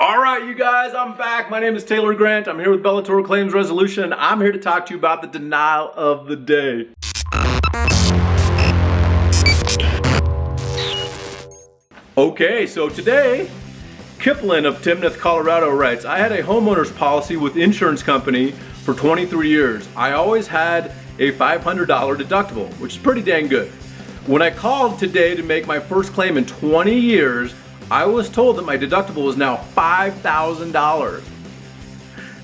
All right, you guys, I'm back. My name is Taylor Grant. I'm here with Bellator Claims Resolution, and I'm here to talk to you about the denial of the day. Okay, so today, Kipling of Timnath, Colorado writes, I had a homeowner's policy with insurance company for 23 years. I always had a $500 deductible, which is pretty dang good. When I called today to make my first claim in 20 years, I was told that my deductible was now $5,000.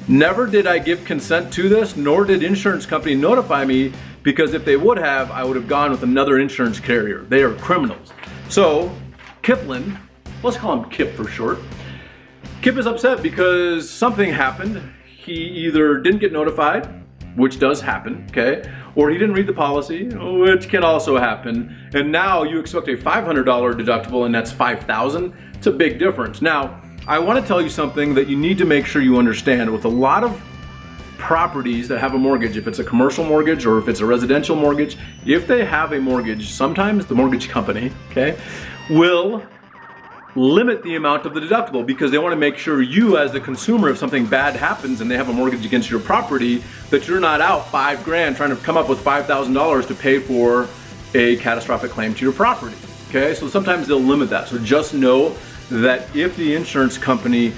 Never did I give consent to this, nor did insurance company notify me, because if they would have, I would have gone with another insurance carrier. They are criminals. So, Kipling, let's call him Kip for short. Kip is upset because something happened. He either didn't get notified, which does happen, okay? Or he didn't read the policy, which can also happen. And now you expect a $500 deductible and that's $5,000. It's a big difference. Now, I want to tell you something that you need to make sure you understand. With a lot of properties that have a mortgage, if it's a commercial mortgage or if it's a residential mortgage, if they have a mortgage, sometimes the mortgage company, okay, will limit the amount of the deductible because they want to make sure you, as the consumer, if something bad happens and they have a mortgage against your property, that you're not out $5,000 trying to come up with $5,000 to pay for a catastrophic claim to your property. Okay, so sometimes they'll limit that. So just know that if the insurance company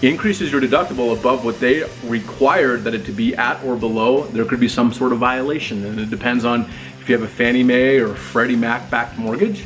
increases your deductible above what they required that it to be at or below, there could be some sort of violation, and it depends on if you have a Fannie Mae or Freddie Mac backed mortgage.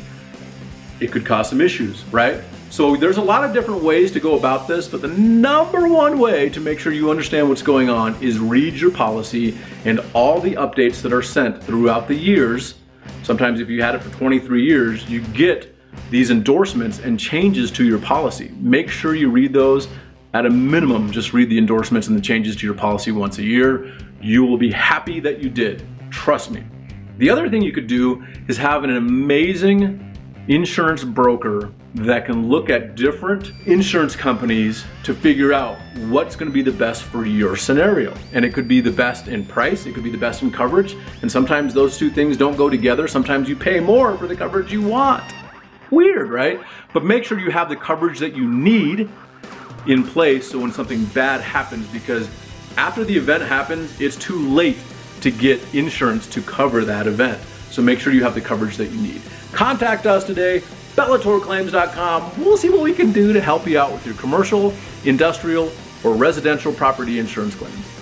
It could cause some issues, right? So there's a lot of different ways to go about this, but the number one way to make sure you understand what's going on is read your policy and all the updates that are sent throughout the years. Sometimes if you had it for 23 years, you get these endorsements and changes to your policy. Make sure you read those. At a minimum, just read the endorsements and the changes to your policy once a year. You will be happy that you did. Trust me. The other thing you could do is have an amazing insurance broker that can look at different insurance companies to figure out what's going to be the best for your scenario. And it could be the best in price, it could be the best in coverage, and sometimes those two things don't go together. Sometimes you pay more for the coverage you want. Weird, right? But make sure you have the coverage that you need in place so when something bad happens, because after the event happens, it's too late to get insurance to cover that event. So make sure you have the coverage that you need. Contact us today, bellatorclaims.com. We'll see what we can do to help you out with your commercial, industrial, or residential property insurance claims.